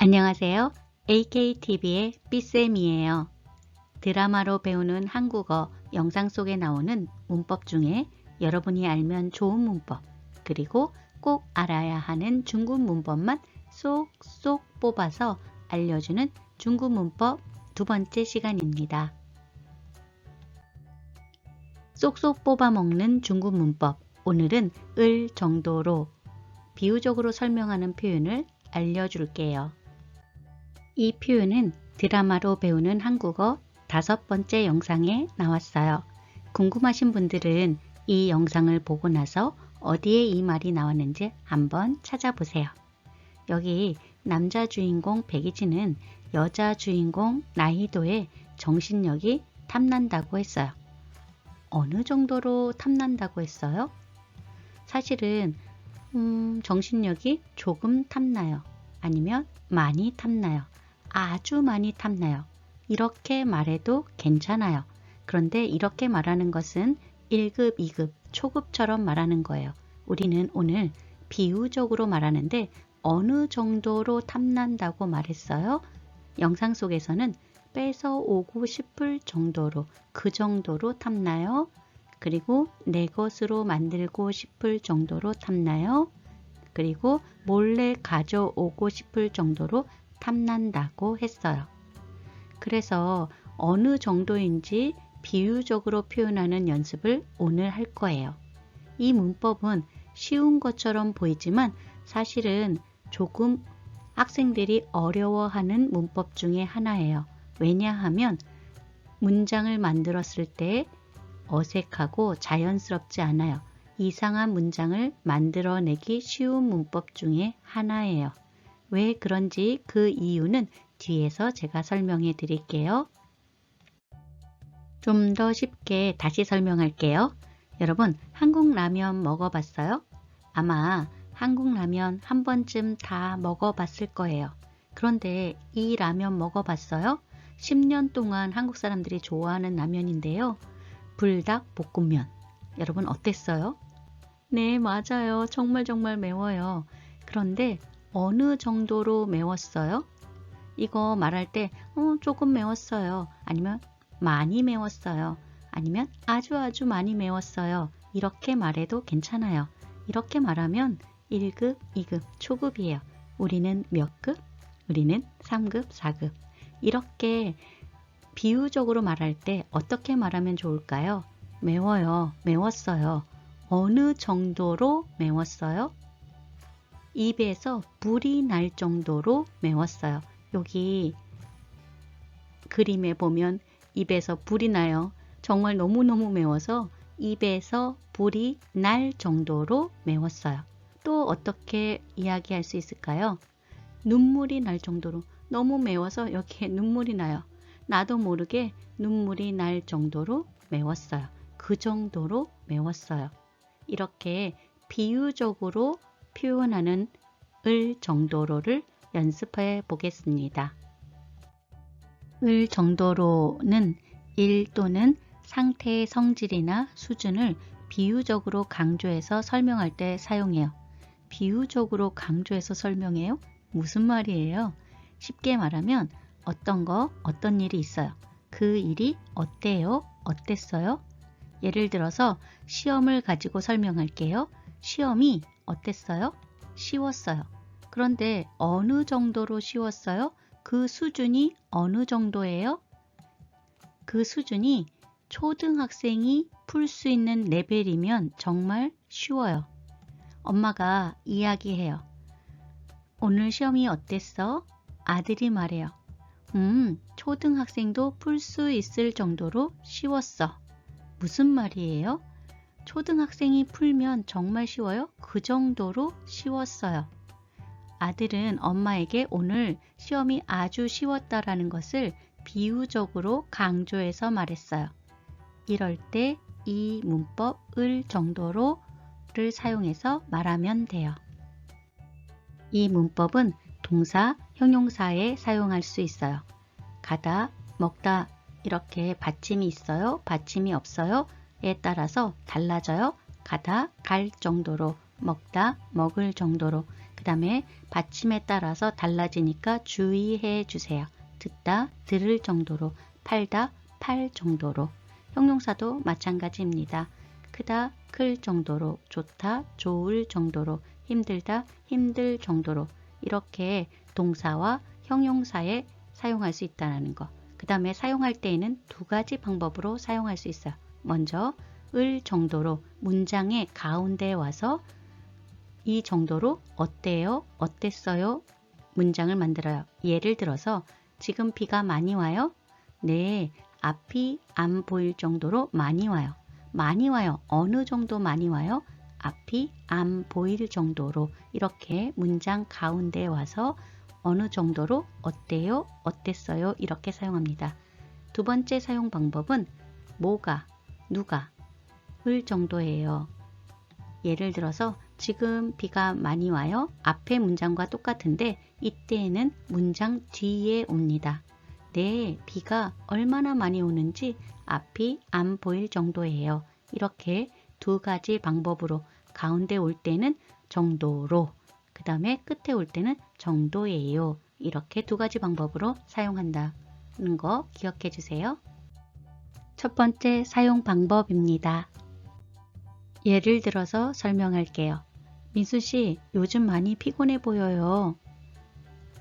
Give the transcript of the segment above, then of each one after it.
안녕하세요. AKTV의 삐쌤이에요. 드라마로 배우는 한국어 영상 속에 나오는 문법 중에 여러분이 알면 좋은 문법, 그리고 꼭 알아야 하는 중국 문법만 쏙쏙 뽑아서 알려주는 중국 문법 두 번째 시간입니다. 쏙쏙 뽑아 먹는 중국 문법, 오늘은 을 정도로 비유적으로 설명하는 표현을 알려줄게요. 이 표현은 드라마로 배우는 한국어 5번째 영상에 나왔어요. 궁금하신 분들은 이 영상을 보고 나서 어디에 이 말이 나왔는지 한번 찾아보세요. 여기 남자 주인공 백이진은 여자 주인공 나희도의 정신력이 탐난다고 했어요. 어느 정도로 탐난다고 했어요? 사실은 정신력이 조금 탐나요. 아니면 많이 탐나요. 아주 많이 탐나요. 이렇게 말해도 괜찮아요. 그런데 이렇게 말하는 것은 1급, 2급, 초급처럼 말하는 거예요. 우리는 오늘 비유적으로 말하는데 어느 정도로 탐난다고 말했어요? 영상 속에서는 뺏어오고 싶을 정도로, 그 정도로 탐나요? 그리고 내 것으로 만들고 싶을 정도로 탐나요? 그리고 몰래 가져오고 싶을 정도로 탐난다고 했어요. 그래서 어느 정도인지 비유적으로 표현하는 연습을 오늘 할 거예요. 이 문법은 쉬운 것처럼 보이지만 사실은 조금 학생들이 어려워하는 문법 중에 하나예요. 왜냐하면 문장을 만들었을 때 어색하고 자연스럽지 않아요. 이상한 문장을 만들어내기 쉬운 문법 중에 하나예요. 왜 그런지 그 이유는 뒤에서 제가 설명해 드릴게요. 좀 더 쉽게 다시 설명할게요. 여러분, 한국 라면 먹어봤어요? 아마 한국 라면 한 번쯤 다 먹어봤을 거예요. 그런데 이 라면 먹어봤어요? 10년 동안 한국 사람들이 좋아하는 라면인데요. 불닭볶음면. 여러분 어땠어요? 네, 맞아요. 정말 매워요. 그런데 어느 정도로 매웠어요? 이거 말할 때 조금 매웠어요. 아니면 많이 매웠어요. 아니면 아주 많이 매웠어요. 이렇게 말해도 괜찮아요. 이렇게 말하면 1급, 2급, 초급이에요. 우리는 몇 급? 우리는 3급, 4급. 이렇게 비유적으로 말할 때 어떻게 말하면 좋을까요? 매워요. 매웠어요. 어느 정도로 매웠어요? 입에서 불이 날 정도로 매웠어요. 여기 그림에 보면 입에서 불이 나요. 정말 너무너무 매워서 입에서 불이 날 정도로 매웠어요. 또 어떻게 이야기할 수 있을까요? 눈물이 날 정도로, 너무 매워서 여기에 눈물이 나요. 나도 모르게 눈물이 날 정도로 매웠어요. 그 정도로 매웠어요. 이렇게 비유적으로 표현하는 을 정도로를 연습해 보겠습니다. 을 정도로는 일 또는 상태의 성질이나 수준을 비유적으로 강조해서 설명할 때 사용해요. 비유적으로 강조해서 설명해요? 무슨 말이에요? 쉽게 말하면 어떤 일이 있어요. 그 일이 어때요? 어땠어요? 예를 들어서 시험을 가지고 설명할게요. 시험이 어땠어요? 쉬웠어요. 그런데 어느 정도로 쉬웠어요? 그 수준이 어느 정도예요? 그 수준이 초등학생이 풀 수 있는 레벨이면 정말 쉬워요. 엄마가 이야기해요. 오늘 시험이 어땠어? 아들이 말해요. 초등학생도 풀 수 있을 정도로 쉬웠어. 무슨 말이에요? 초등학생이 풀면 정말 쉬워요? 그 정도로 쉬웠어요. 아들은 엄마에게 오늘 시험이 아주 쉬웠다라는 것을 비유적으로 강조해서 말했어요. 이럴 때 이 문법 을 정도로를 사용해서 말하면 돼요. 이 문법은 동사, 형용사에 사용할 수 있어요. 가다, 먹다 이렇게 받침이 있어요? 받침이 없어요? 에 따라서 달라져요. 가다, 갈 정도로, 먹다, 먹을 정도로. 그 다음에 받침에 따라서 달라지니까 주의해 주세요. 듣다, 들을 정도로, 팔다, 팔 정도로. 형용사도 마찬가지입니다. 크다, 클 정도로, 좋다, 좋을 정도로, 힘들다, 힘들 정도로. 이렇게 동사와 형용사에 사용할 수 있다는 거. 그 다음에 사용할 때에는 두 가지 방법으로 사용할 수 있어요. 먼저 을 정도로 문장의 가운데에 와서 이 정도로 어때요? 어땠어요? 문장을 만들어요. 예를 들어서 지금 비가 많이 와요? 네, 앞이 안 보일 정도로 많이 와요. 많이 와요. 어느 정도 많이 와요? 앞이 안 보일 정도로. 이렇게 문장 가운데에 와서 어느 정도로 어때요? 어땠어요? 이렇게 사용합니다. 두 번째 사용 방법은 뭐가, 누가, 을 정도예요. 예를 들어서 지금 비가 많이 와요. 앞의 문장과 똑같은데 이때에는 문장 뒤에 옵니다. 네, 비가 얼마나 많이 오는지 앞이 안 보일 정도예요. 이렇게 두 가지 방법으로 가운데 올 때는 정도로, 그 다음에 끝에 올 때는 정도예요. 이렇게 두 가지 방법으로 사용한다는 거 기억해 주세요. 첫 번째 사용 방법입니다. 예를 들어서 설명할게요. 민수 씨, 요즘 많이 피곤해 보여요.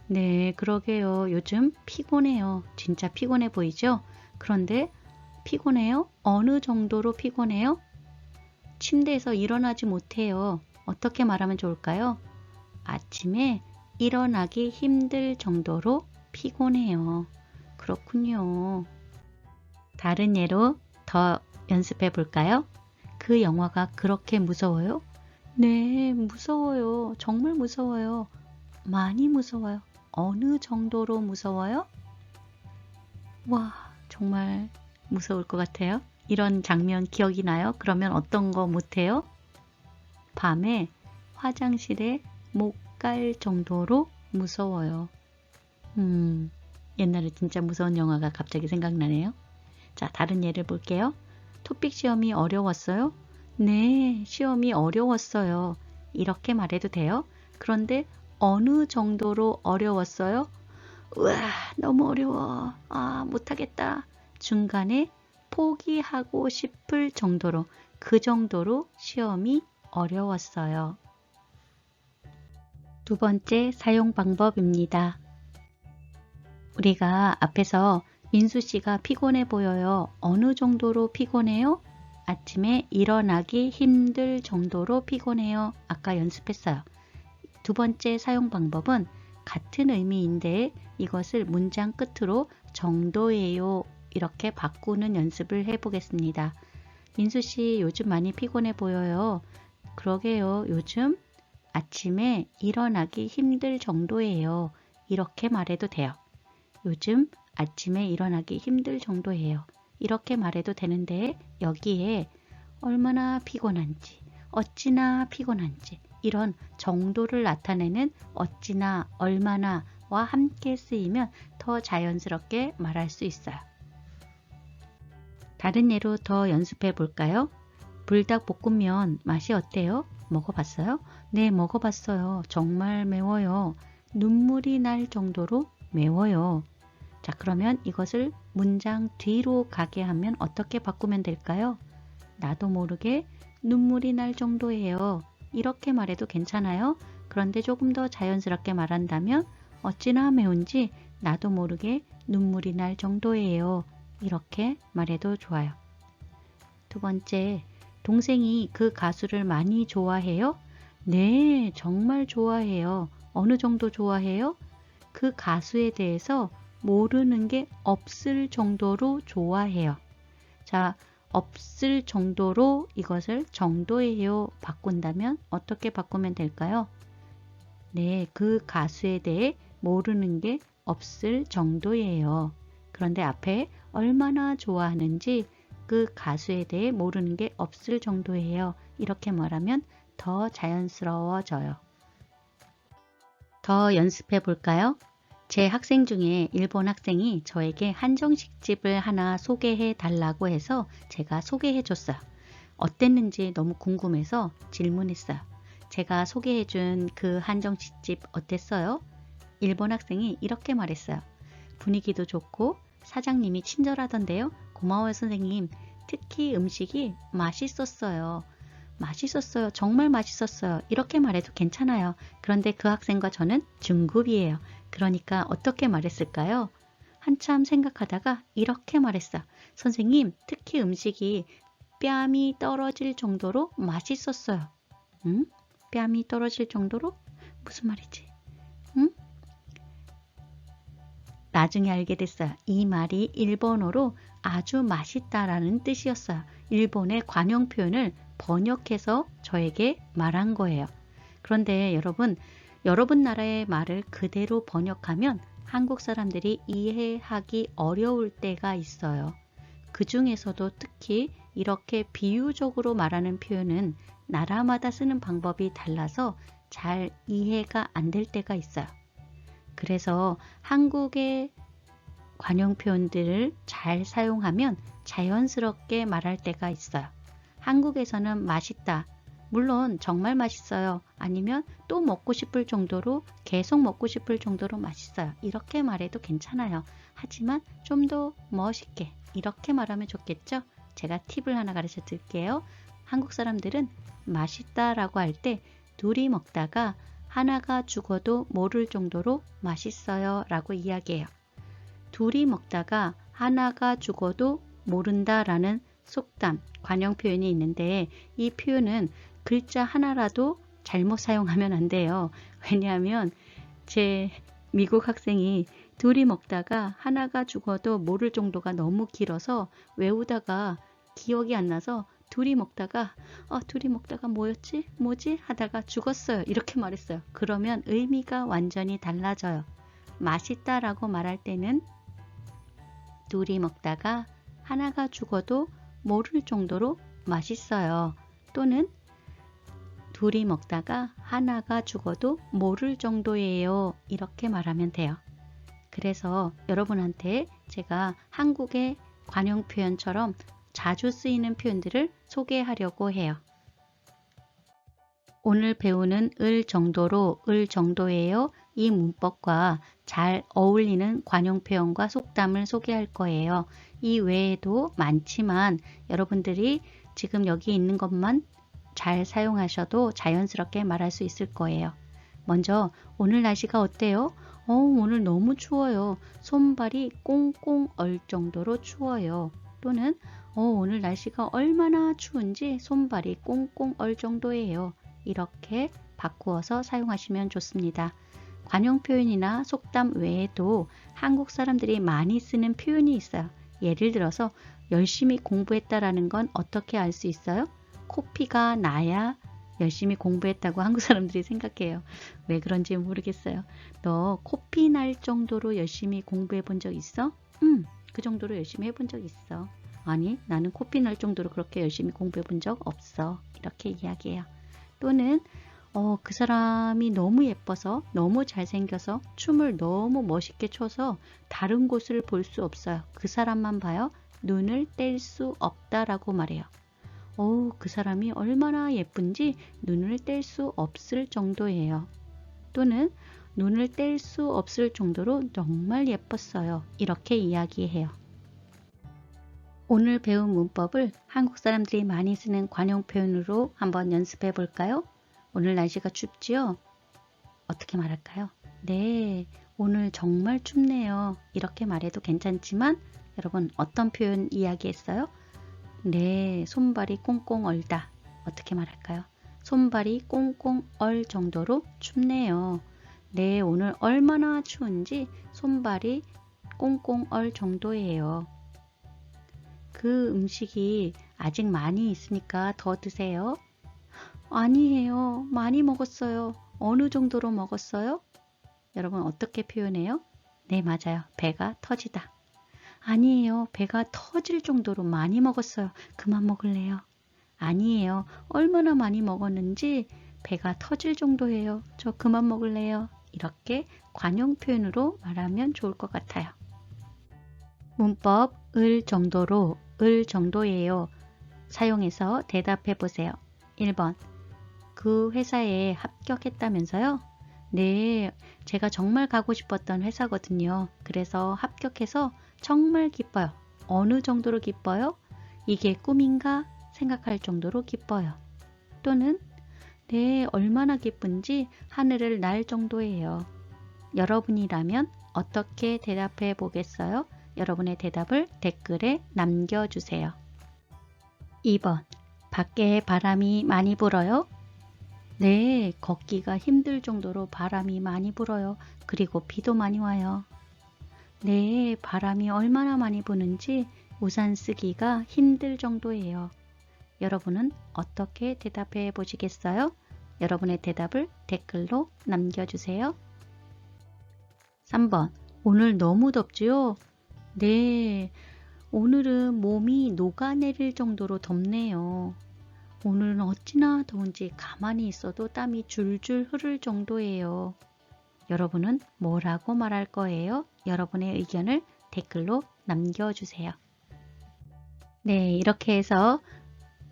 네, 그러게요. 요즘 피곤해요. 진짜 피곤해 보이죠? 그런데 피곤해요? 어느 정도로 피곤해요? 침대에서 일어나지 못해요. 어떻게 말하면 좋을까요? 아침에 일어나기 힘들 정도로 피곤해요. 그렇군요. 다른 예로 더 연습해 볼까요? 그 영화가 그렇게 무서워요? 네, 무서워요. 정말 무서워요. 많이 무서워요. 어느 정도로 무서워요? 와, 정말 무서울 것 같아요. 이런 장면 기억이 나요? 그러면 어떤 거 못해요? 밤에 화장실에 못 갈 정도로 무서워요. 옛날에 진짜 무서운 영화가 갑자기 생각나네요. 자, 다른 예를 볼게요. 토픽 시험이 어려웠어요? 네, 시험이 어려웠어요. 이렇게 말해도 돼요. 그런데 어느 정도로 어려웠어요? 우와, 너무 어려워. 아, 못하겠다. 중간에 포기하고 싶을 정도로, 그 정도로 시험이 어려웠어요. 두 번째 사용 방법입니다. 우리가 앞에서 민수 씨가 피곤해 보여요. 어느 정도로 피곤해요? 아침에 일어나기 힘들 정도로 피곤해요. 아까 연습했어요. 두 번째 사용 방법은 같은 의미인데 이것을 문장 끝으로 정도예요. 이렇게 바꾸는 연습을 해보겠습니다. 민수 씨, 요즘 많이 피곤해 보여요. 그러게요. 요즘 아침에 일어나기 힘들 정도예요. 이렇게 말해도 돼요. 요즘 아침에 일어나기 힘들 정도예요. 이렇게 말해도 되는데 여기에 얼마나 피곤한지, 어찌나 피곤한지 이런 정도를 나타내는 어찌나, 얼마나와 함께 쓰이면 더 자연스럽게 말할 수 있어요. 다른 예로 더 연습해 볼까요? 불닭볶음면 맛이 어때요? 먹어봤어요? 네, 먹어봤어요. 정말 매워요. 눈물이 날 정도로 매워요. 자, 그러면 이것을 문장 뒤로 가게 하면 어떻게 바꾸면 될까요? 나도 모르게 눈물이 날 정도예요. 이렇게 말해도 괜찮아요. 그런데 조금 더 자연스럽게 말한다면 어찌나 매운지 나도 모르게 눈물이 날 정도예요. 이렇게 말해도 좋아요. 두 번째, 동생이 그 가수를 많이 좋아해요? 네, 정말 좋아해요. 어느 정도 좋아해요? 그 가수에 대해서 모르는 게 없을 정도로 좋아해요. 자, 없을 정도로 이것을 정도예요 바꾼다면 어떻게 바꾸면 될까요? 네, 그 가수에 대해 모르는 게 없을 정도예요. 그런데 앞에 얼마나 좋아하는지 그 가수에 대해 모르는 게 없을 정도예요. 이렇게 말하면 더 자연스러워져요. 더 연습해 볼까요? 제 학생 중에 일본 학생이 저에게 한정식집을 하나 소개해 달라고 해서 제가 소개해 줬어요. 어땠는지 너무 궁금해서 질문했어요. 제가 소개해준 그 한정식집 어땠어요? 일본 학생이 이렇게 말했어요. 분위기도 좋고 사장님이 친절하던데요. 고마워요 선생님. 특히 음식이 맛있었어요. 맛있었어요. 정말 맛있었어요. 이렇게 말해도 괜찮아요. 그런데 그 학생과 저는 중급이에요. 그러니까 어떻게 말했을까요? 한참 생각하다가 이렇게 말했어. 선생님, 특히 음식이 뺨이 떨어질 정도로 맛있었어요. 응? 뺨이 떨어질 정도로? 무슨 말이지? 응? 나중에 알게 됐어요. 이 말이 일본어로 아주 맛있다라는 뜻이었어요. 일본의 관용 표현을 번역해서 저에게 말한 거예요. 그런데 여러분 나라의 말을 그대로 번역하면 한국 사람들이 이해하기 어려울 때가 있어요. 그 중에서도 특히 이렇게 비유적으로 말하는 표현은 나라마다 쓰는 방법이 달라서 잘 이해가 안 될 때가 있어요. 그래서 한국의 관용 표현들을 잘 사용하면 자연스럽게 말할 때가 있어요. 한국에서는 맛있다. 물론 정말 맛있어요. 아니면 또 먹고 싶을 정도로 계속 먹고 싶을 정도로 맛있어요. 이렇게 말해도 괜찮아요. 하지만 좀 더 멋있게 이렇게 말하면 좋겠죠? 제가 팁을 하나 가르쳐 드릴게요. 한국 사람들은 맛있다라고 할 때 둘이 먹다가 하나가 죽어도 모를 정도로 맛있어요 라고 이야기해요. 둘이 먹다가 하나가 죽어도 모른다라는 속담, 관용 표현이 있는데 이 표현은 글자 하나라도 잘못 사용하면 안 돼요. 왜냐하면 제 미국 학생이 둘이 먹다가 하나가 죽어도 모를 정도가 너무 길어서 외우다가 기억이 안 나서 둘이 먹다가 뭐지 하다가 죽었어요. 이렇게 말했어요. 그러면 의미가 완전히 달라져요. 맛있다라고 말할 때는 둘이 먹다가 하나가 죽어도 모를 정도로 맛있어요. 또는 둘이 먹다가 하나가 죽어도 모를 정도예요. 이렇게 말하면 돼요. 그래서 여러분한테 제가 한국의 관용 표현처럼 자주 쓰이는 표현들을 소개하려고 해요. 오늘 배우는 을 정도로, 을 정도예요. 이 문법과 잘 어울리는 관용 표현과 속담을 소개할 거예요. 이 외에도 많지만 여러분들이 지금 여기 있는 것만 잘 사용하셔도 자연스럽게 말할 수 있을 거예요. 먼저 오늘 날씨가 어때요? 오늘 너무 추워요. 손발이 꽁꽁 얼 정도로 추워요. 또는 오늘 날씨가 얼마나 추운지 손발이 꽁꽁 얼 정도예요. 이렇게 바꾸어서 사용하시면 좋습니다. 관용 표현이나 속담 외에도 한국 사람들이 많이 쓰는 표현이 있어요. 예를 들어서 열심히 공부했다라는 건 어떻게 알 수 있어요? 코피가 나야 열심히 공부했다고 한국 사람들이 생각해요. 왜 그런지 모르겠어요. 너 코피 날 정도로 열심히 공부해 본 적 있어? 그 정도로 열심히 해본 적 있어. 아니, 나는 코피 날 정도로 그렇게 열심히 공부해 본 적 없어. 이렇게 이야기해요. 또는 그 사람이 너무 예뻐서 너무 잘생겨서 춤을 너무 멋있게 춰서 다른 곳을 볼 수 없어요. 그 사람만 봐요. 눈을 뗄 수 없다라고 말해요. 그 사람이 얼마나 예쁜지 눈을 뗄 수 없을 정도예요. 또는 눈을 뗄 수 없을 정도로 정말 예뻤어요. 이렇게 이야기해요. 오늘 배운 문법을 한국 사람들이 많이 쓰는 관용 표현으로 한번 연습해 볼까요? 오늘 날씨가 춥지요? 어떻게 말할까요? 네, 오늘 정말 춥네요. 이렇게 말해도 괜찮지만 여러분 어떤 표현 이야기했어요? 네, 손발이 꽁꽁 얼다. 어떻게 말할까요? 손발이 꽁꽁 얼 정도로 춥네요. 네, 오늘 얼마나 추운지 손발이 꽁꽁 얼 정도예요. 그 음식이 아직 많이 있으니까 더 드세요. 아니에요. 많이 먹었어요. 어느 정도로 먹었어요? 여러분 어떻게 표현해요? 네, 맞아요. 배가 터지다. 아니에요. 배가 터질 정도로 많이 먹었어요. 그만 먹을래요. 아니에요. 얼마나 많이 먹었는지 배가 터질 정도예요. 저 그만 먹을래요. 이렇게 관용 표현으로 말하면 좋을 것 같아요. 문법 을 정도로, 을 정도예요. 사용해서 대답해 보세요. 1번 그 회사에 합격했다면서요? 네, 제가 정말 가고 싶었던 회사거든요. 그래서 합격해서 정말 기뻐요. 어느 정도로 기뻐요? 이게 꿈인가 생각할 정도로 기뻐요. 또는 네, 얼마나 기쁜지 하늘을 날 정도예요. 여러분이라면 어떻게 대답해 보겠어요? 여러분의 대답을 댓글에 남겨주세요. 2번. 밖에 바람이 많이 불어요? 네, 걷기가 힘들 정도로 바람이 많이 불어요. 그리고 비도 많이 와요. 네, 바람이 얼마나 많이 부는지 우산 쓰기가 힘들 정도예요. 여러분은 어떻게 대답해 보시겠어요? 여러분의 대답을 댓글로 남겨주세요. 3번. 오늘 너무 덥지요? 네, 오늘은 몸이 녹아내릴 정도로 덥네요. 오늘은 어찌나 더운지 가만히 있어도 땀이 줄줄 흐를 정도예요. 여러분은 뭐라고 말할 거예요? 여러분의 의견을 댓글로 남겨주세요. 네, 이렇게 해서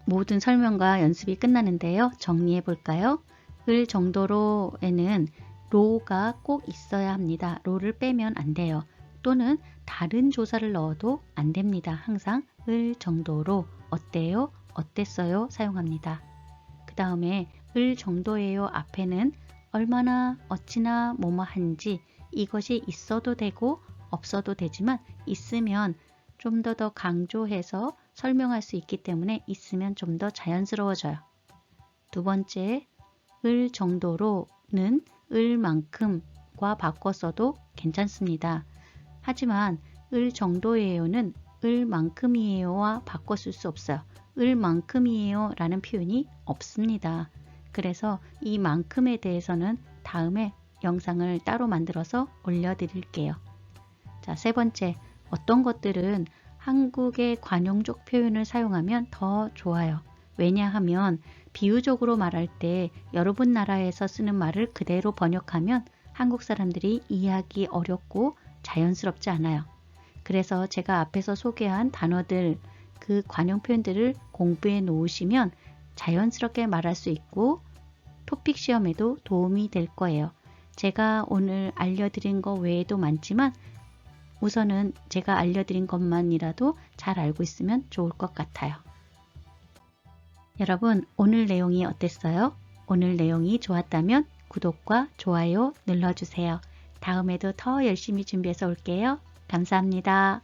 모든 설명과 연습이 끝나는데요. 정리해 볼까요? 을 정도로에는 로가 꼭 있어야 합니다. 로를 빼면 안 돼요. 또는 다른 조사를 넣어도 안 됩니다. 항상 을 정도로 어때요? 어땠어요? 사용합니다. 그 다음에 을 정도예요 앞에는 얼마나 어찌나 뭐뭐한지 이것이 있어도 되고 없어도 되지만 있으면 좀 더 강조해서 설명할 수 있기 때문에 있으면 좀 더 자연스러워져요. 두 번째, 을 정도로는 을만큼과 바꿨어도 괜찮습니다. 하지만 을 정도예요는 을만큼이에요와 바꿨을 수 없어요. 을만큼이에요 라는 표현이 없습니다. 그래서 이 만큼에 대해서는 다음에 영상을 따로 만들어서 올려드릴게요. 자, 세 번째, 어떤 것들은 한국의 관용적 표현을 사용하면 더 좋아요. 왜냐하면 비유적으로 말할 때 여러분 나라에서 쓰는 말을 그대로 번역하면 한국 사람들이 이해하기 어렵고 자연스럽지 않아요. 그래서 제가 앞에서 소개한 단어들, 그 관용 표현들을 공부해 놓으시면 자연스럽게 말할 수 있고 토픽 시험에도 도움이 될 거예요. 제가 오늘 알려드린 거 외에도 많지만 우선은 제가 알려드린 것만이라도 잘 알고 있으면 좋을 것 같아요. 여러분, 오늘 내용이 어땠어요? 오늘 내용이 좋았다면 구독과 좋아요 눌러주세요. 다음에도 더 열심히 준비해서 올게요. 감사합니다.